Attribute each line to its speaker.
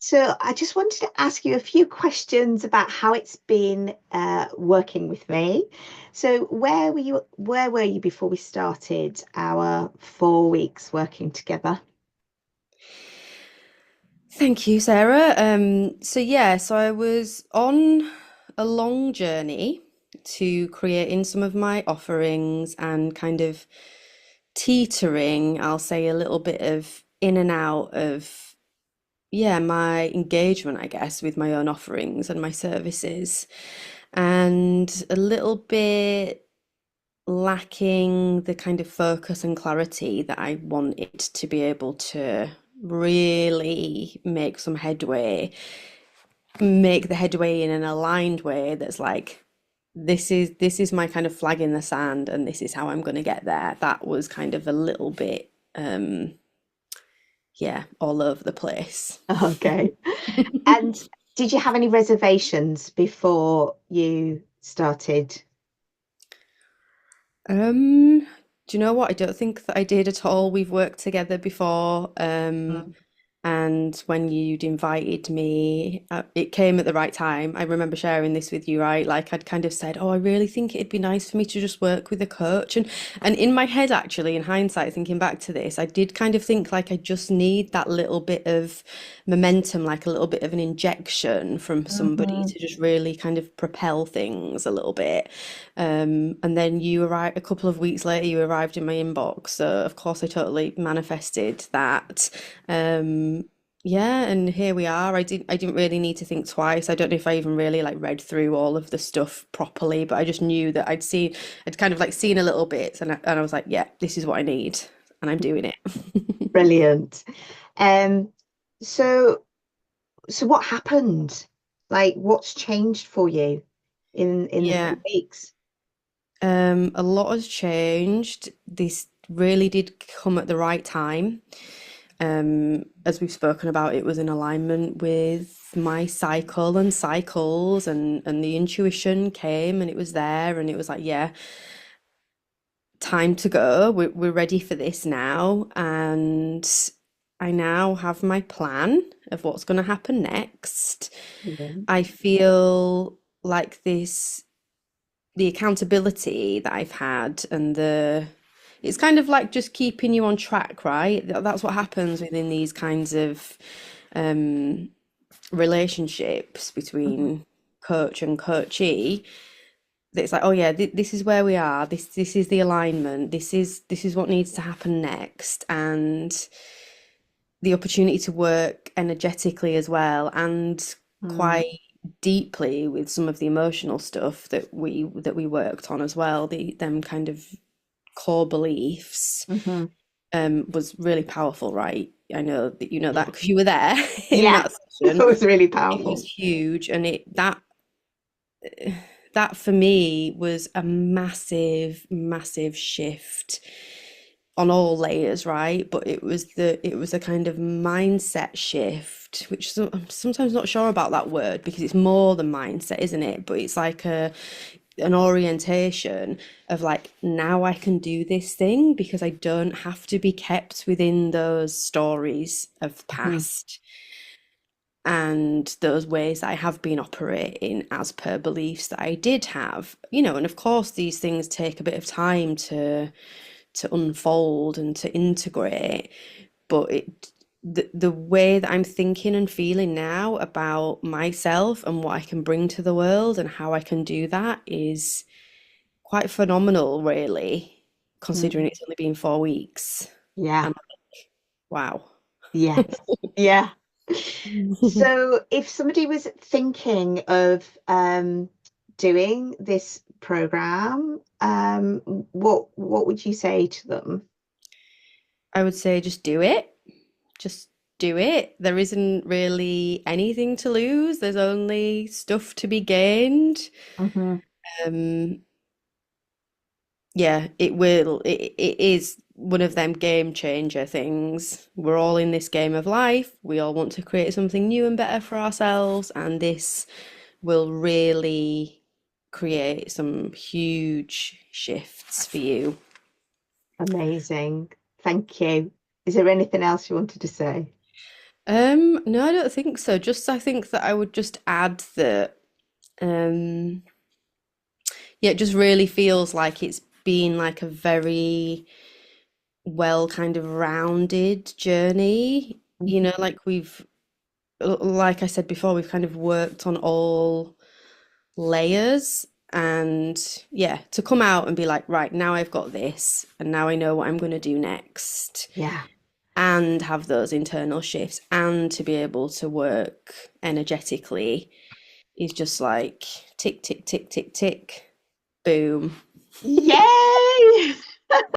Speaker 1: So I just wanted to ask you a few questions about how it's been working with me. So where were you before we started our 4 weeks working together?
Speaker 2: Thank you, Sarah. So I was on a long journey to creating some of my offerings and kind of teetering, I'll say a little bit of in and out of, yeah, my engagement, I guess, with my own offerings and my services, and a little bit lacking the kind of focus and clarity that I wanted to be able to really make the headway in an aligned way that's like this is my kind of flag in the sand and this is how I'm going to get there. That was kind of a little bit yeah, all over the place.
Speaker 1: Okay. And did you have any reservations before you started?
Speaker 2: Um, do you know what? I don't think that I did at all. We've worked together before.
Speaker 1: Mm.
Speaker 2: And when you'd invited me, it came at the right time. I remember sharing this with you, right? Like I'd kind of said, "Oh, I really think it'd be nice for me to just work with a coach." And in my head, actually, in hindsight, thinking back to this, I did kind of think like I just need that little bit of momentum, like a little bit of an injection from somebody
Speaker 1: Mhm.
Speaker 2: to just really kind of propel things a little bit. And then you arrived a couple of weeks later, you arrived in my inbox. So of course I totally manifested that. Um, yeah, and here we are. I didn't really need to think twice. I don't know if I even really like read through all of the stuff properly, but I just knew that I'd kind of like seen a little bit and I was like, yeah, this is what I need and I'm doing it.
Speaker 1: Brilliant. Um, so so what happened? Like what's changed for you in the
Speaker 2: Yeah.
Speaker 1: 4 weeks?
Speaker 2: A lot has changed. This really did come at the right time. As we've spoken about, it was in alignment with my cycle and cycles, and the intuition came and it was there, and it was like, yeah, time to go. We're ready for this now, and I now have my plan of what's going to happen next.
Speaker 1: Brilliant.
Speaker 2: I feel like the accountability that I've had and the it's kind of like just keeping you on track, right? That's what happens within these kinds of um, relationships
Speaker 1: Mhm.
Speaker 2: between coach and coachee. That it's like, oh yeah, this is where we are. This is the alignment. This is what needs to happen next, and the opportunity to work energetically as well, and
Speaker 1: Mm.
Speaker 2: quite deeply with some of the emotional stuff that we worked on as well. The them kind of core beliefs
Speaker 1: Mhm.
Speaker 2: was really powerful, right? I know that you know that
Speaker 1: Yeah.
Speaker 2: because you were there in
Speaker 1: Yeah,
Speaker 2: that
Speaker 1: that
Speaker 2: session.
Speaker 1: was really
Speaker 2: It was
Speaker 1: powerful.
Speaker 2: huge, and that for me was a massive, massive shift on all layers, right? But it was a kind of mindset shift, which I'm sometimes not sure about that word because it's more than mindset, isn't it? But it's like a an orientation of like now I can do this thing because I don't have to be kept within those stories of
Speaker 1: Mhm.
Speaker 2: past and those ways that I have been operating as per beliefs that I did have, and of course these things take a bit of time to unfold and to integrate, but the way that I'm thinking and feeling now about myself and what I can bring to the world and how I can do that is quite phenomenal, really, considering
Speaker 1: Mm.
Speaker 2: it's only been 4 weeks.
Speaker 1: Yeah.
Speaker 2: And wow.
Speaker 1: Yes. Yeah. So if somebody was thinking of doing this program, what would you say to them?
Speaker 2: I would say just do it. Just do it. There isn't really anything to lose. There's only stuff to be gained.
Speaker 1: Hmm.
Speaker 2: Um, yeah, it is one of them game changer things. We're all in this game of life. We all want to create something new and better for ourselves, and this will really create some huge shifts for you.
Speaker 1: Amazing. Thank you. Is there anything else you wanted to say?
Speaker 2: No, I don't think so. Just I think that I would just add that um yeah, it just really feels like it's been like a very well kind of rounded journey. You know,
Speaker 1: Mhm.
Speaker 2: like like I said before, we've kind of worked on all layers. And yeah, to come out and be like, right, now I've got this, and now I know what I'm going to do next,
Speaker 1: Yeah.
Speaker 2: and have those internal shifts, and to be able to work energetically is just like tick, tick, tick, tick, tick, boom.
Speaker 1: Yay!